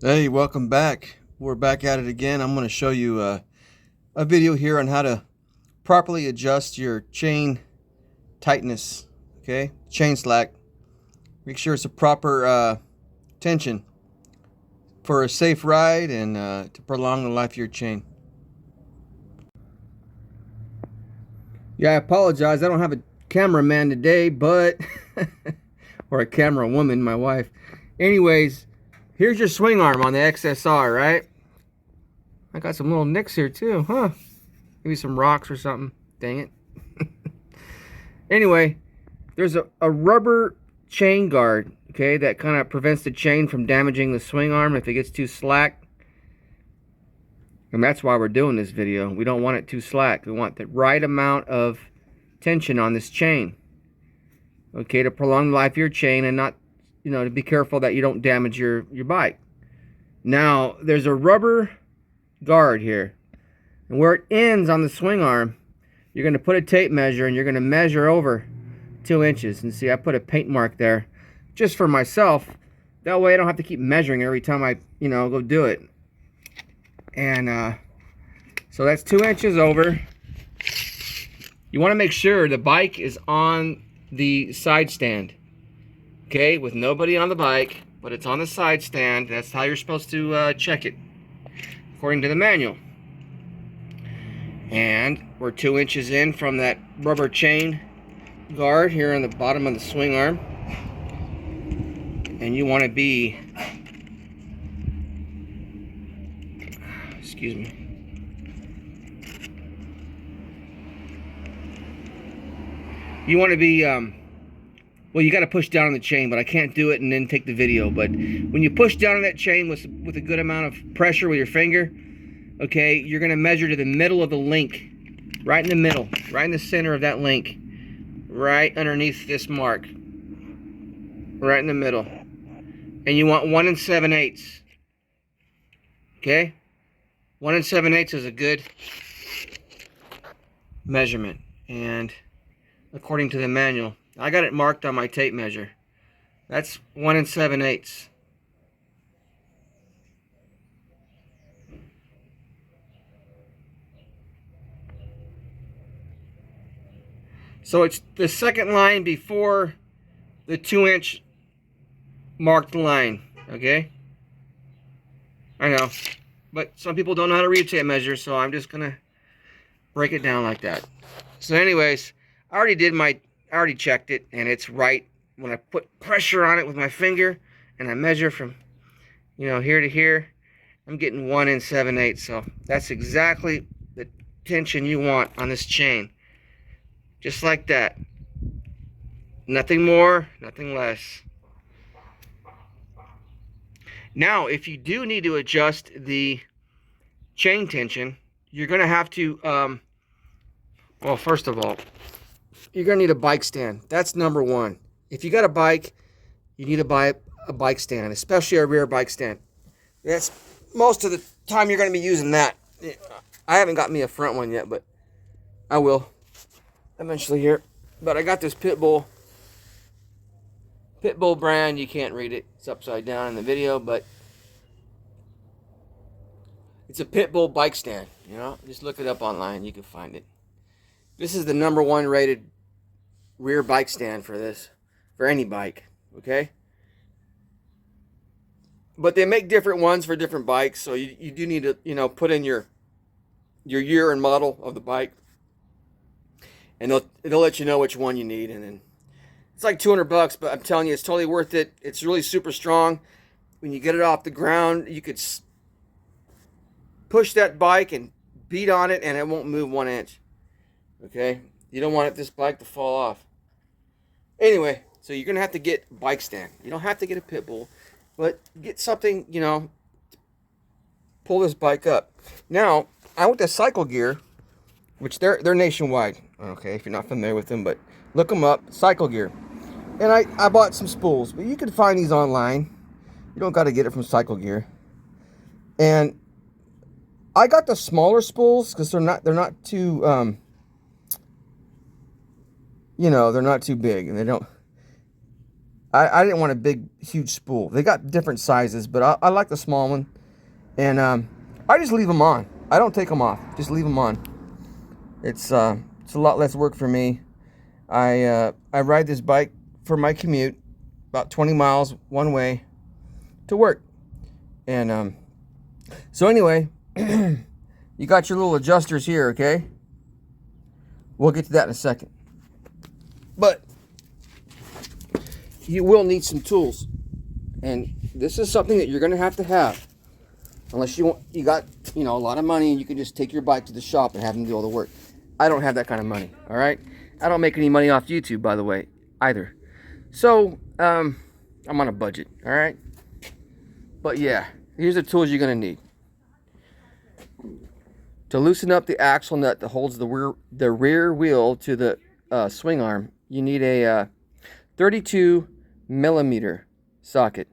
Hey, welcome back. We're back at it again. I'm going to show you a video here on how to properly adjust your chain tightness, okay? Chain slack. Make sure it's a proper tension for a safe ride and to prolong the life of your chain. Yeah, I apologize. I don't have a cameraman today, but or a camera woman, my wife. Anyways, here's your swing arm on the XSR, right? I got some little nicks here too, huh? Maybe some rocks or something. Dang it. Anyway, there's a rubber chain guard, okay, that kind of prevents the chain from damaging the swing arm if it gets too slack. And that's why we're doing this video. We don't want it too slack. We want the right amount of tension on this chain, okay, to prolong the life of your chain and not, to be careful that you don't damage your bike. Now, there's a rubber guard here, and where it ends on the swing arm, you're going to put a tape measure and you're going to measure over 2 inches. And see, I put a paint mark there just for myself. That way I don't have to keep measuring every time I, go do it. And so that's 2 inches over. You want to make sure the bike is on the side stand, okay, with nobody on the bike, but it's on the side stand. That's how you're supposed to check it, according to the manual. And we're 2 inches in from that rubber chain guard here on the bottom of the swing arm. And you want to be, excuse me, you want to be, well, you got to push down on the chain, but I can't do it and then take the video. But when you push down on that chain with a good amount of pressure with your finger, okay, you're going to measure to the middle of the link, right in the middle, right in the center of that link, right underneath this mark, right in the middle. And you want 1 7/8, okay? 1 7/8 is a good measurement, and according to the manual, I got it marked on my tape measure. That's 1 7/8. So it's the second line before the 2-inch marked line, okay? I know, but some people don't know how to read tape measure, so I'm just gonna break it down like that. So anyways, I already checked it, and it's right. When I put pressure on it with my finger and I measure from, here to here, I'm getting 1 7/8. So that's exactly the tension you want on this chain. Just like that. Nothing more, nothing less. Now, if you do need to adjust the chain tension, you're going to have to, well, first of all, you're going to need a bike stand. That's number one. If you got a bike, you need to buy a bike stand, especially a rear bike stand. That's most of the time you're going to be using that. I haven't got me a front one yet, but I will eventually here. But I got this Pitbull brand. You can't read it. It's upside down in the video, but it's a Pitbull bike stand. Just look it up online. You can find it. This is the #1 rated rear bike stand for any bike, okay? But they make different ones for different bikes, so you do need to, put in your year and model of the bike, and they'll let you know which one you need. And then it's like $200, but I'm telling you, it's totally worth it. It's really super strong. When you get it off the ground, you could push that bike and beat on it, and it won't move 1 inch. Okay, you don't want this bike to fall off. Anyway, so you're gonna have to get a bike stand. You don't have to get a Pitbull, but get something, to pull this bike up. Now, I went to Cycle Gear, which they're nationwide. Okay, if you're not familiar with them, but look them up, Cycle Gear. And I bought some spools, but you can find these online. You don't got to get it from Cycle Gear. And I got the smaller spools because they're not too they're not too big, and I didn't want a big, huge spool. They got different sizes, but I like the small one. And I just leave them on. I don't take them off. Just leave them on. It's a lot less work for me. I ride this bike for my commute, about 20 miles one way to work. And so anyway, you got your little adjusters here, okay? We'll get to that in a second. But you will need some tools. And this is something that you're going to have. Unless you got, a lot of money and you can just take your bike to the shop and have them do all the work. I don't have that kind of money, all right? I don't make any money off YouTube, by the way, either. So, I'm on a budget, all right? But yeah, here's the tools you're going to need. To loosen up the axle nut that holds the rear wheel to the swing arm, you need a 32 millimeter socket.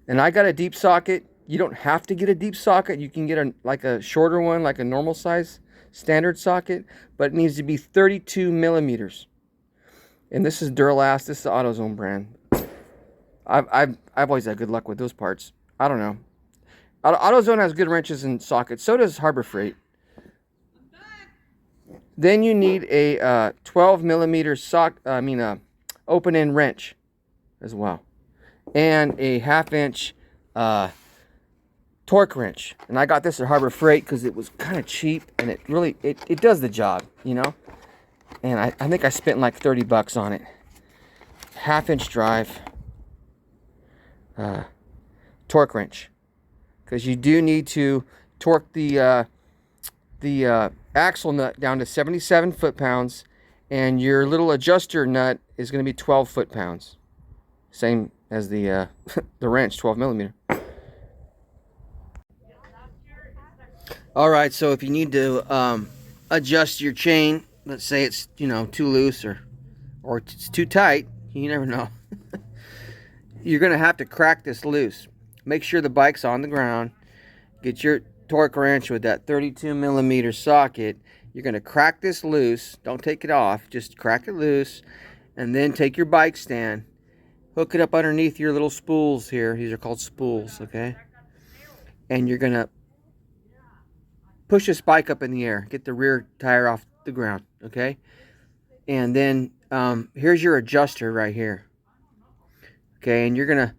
And I got a deep socket. You don't have to get a deep socket. You can get a shorter one, like a normal size standard socket, but it needs to be 32 millimeters. And this is Duralast. This is the AutoZone brand. I've always had good luck with those parts. I don't know. AutoZone has good wrenches and sockets. So does Harbor Freight. Then you need a 12 millimeter open end wrench as well, and a 1/2 inch torque wrench. And I got this at Harbor Freight because it was kind of cheap, and it really it does the job, And I think I spent like 30 bucks on it. 1/2 inch drive, torque wrench, because you do need to torque the axle nut down to 77 foot-pounds, and your little adjuster nut is going to be 12 foot-pounds, same as the the wrench, 12 millimeter. All right, so if you need to adjust your chain, let's say it's too loose or it's too tight, you never know. You're going to have to crack this loose. Make sure the bike's on the ground. Get your torque wrench with that 32 millimeter socket. You're going to crack this loose. Don't take it off. Just crack it loose. And then take your bike stand. Hook it up underneath your little spools here. These are called spools, okay? And you're going to push this bike up in the air. Get the rear tire off the ground, okay? And then here's your adjuster right here. Okay, and you're going to...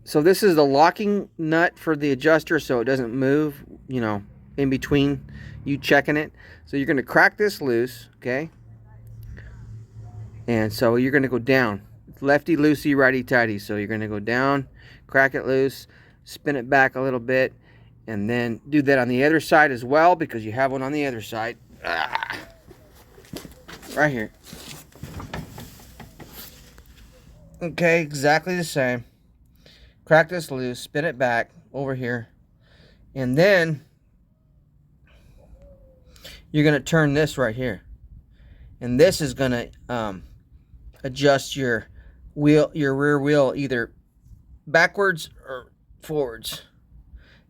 So this is the locking nut for the adjuster so it doesn't move, in between you checking it. So you're going to crack this loose, okay? And so you're going to go down. Lefty loosey, righty tighty. So you're going to go down, crack it loose, spin it back a little bit, and then do that on the other side as well, because you have one on the other side. Right here. Okay, exactly the same. Crack this loose, spin it back over here, and then you're going to turn this right here, and this is going to adjust your rear wheel either backwards or forwards.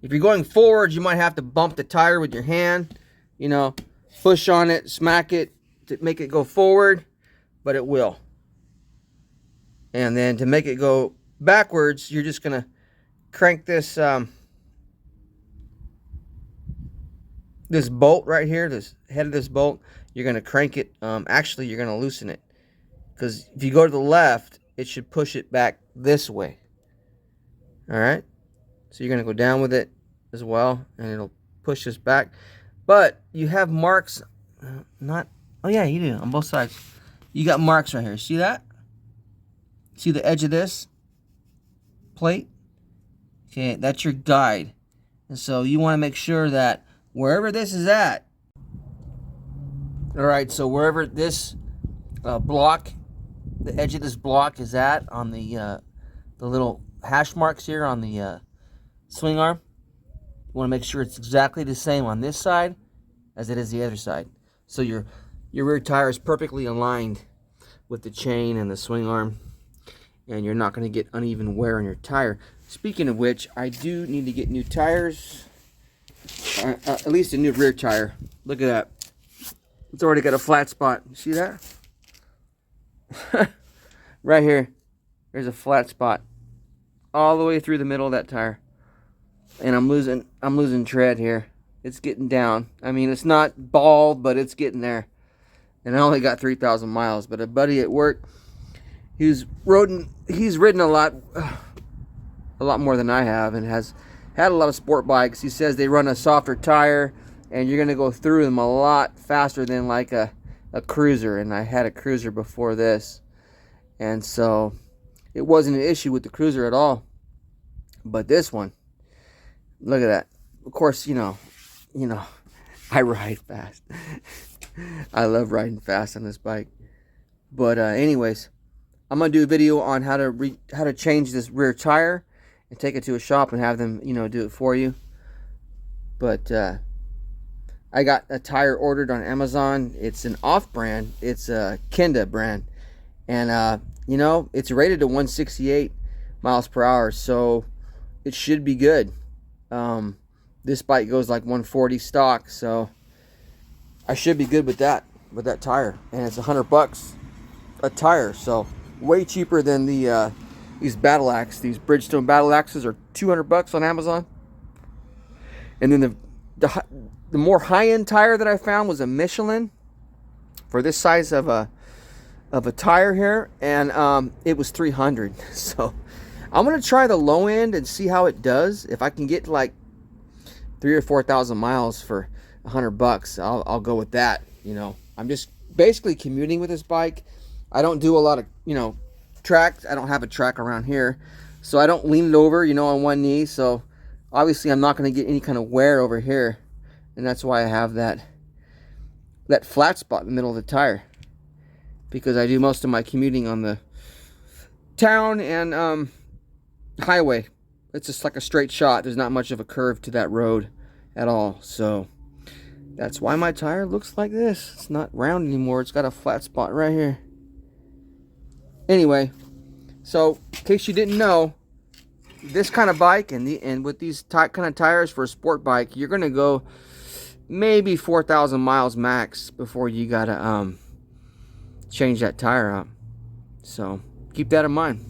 If you're going forwards, you might have to bump the tire with your hand, push on it, smack it to make it go forward, but it will. And then to make it go backwards, you're just going to crank this this bolt right here, this head of this bolt. You're going to crank it. Actually, you're going to loosen it, because if you go to the left, it should push it back this way. All right, so you're going to go down with it as well, and it'll push this back. But you have marks, oh yeah, you do on both sides. You got marks right here. See that? See the edge of this plate? Okay, that's your guide. And so you want to make sure that wherever this is at, all right, so wherever this block, the edge of this block is at on the little hash marks here on the swing arm, you want to make sure it's exactly the same on this side as it is the other side. So your rear tire is perfectly aligned with the chain and the swing arm, and you're not going to get uneven wear on your tire. Speaking of which, I do need to get new tires, at least a new rear tire. Look at that. It's already got a flat spot. You see that? Right here, there's a flat spot all the way through the middle of that tire, and I'm losing tread here. It's getting down. I mean, it's not bald, but it's getting there. And I only got 3,000 miles. But a buddy at work, he's ridden a lot more than I have, and has had a lot of sport bikes. He says they run a softer tire, and you're gonna go through them a lot faster than like a cruiser. And I had a cruiser before this, and so it wasn't an issue with the cruiser at all. But this one, look at that. Of course, you know, I ride fast. I love riding fast on this bike. But anyways, I'm gonna do a video on how to change this rear tire and take it to a shop and have them, do it for you. But I got a tire ordered on Amazon. It's an off-brand. It's a Kenda brand, and it's rated to 168 miles per hour, so it should be good. This bike goes like 140 stock, so I should be good with that tire. And it's $100 a tire, so way cheaper than the these battle axe. These Bridgestone battle axes are $200 on Amazon. And then the more high-end tire that I found was a Michelin for this size of a tire here, and it was $300. So I'm gonna try the low end and see how it does. If I can get like 3,000 or 4,000 miles for $100, I'll go with that. I'm just basically commuting with this bike. I don't do a lot of track. I don't have a track around here, so I don't lean it over on one knee. So obviously I'm not going to get any kind of wear over here, and that's why I have that flat spot in the middle of the tire, because I do most of my commuting on the town and highway. It's just like a straight shot. There's not much of a curve to that road at all. So that's why my tire looks like this. It's not round anymore. It's got a flat spot right here. Anyway, so in case you didn't know, this kind of bike and with these kind of tires for a sport bike, you're gonna go maybe 4,000 miles max before you gotta change that tire out. So keep that in mind.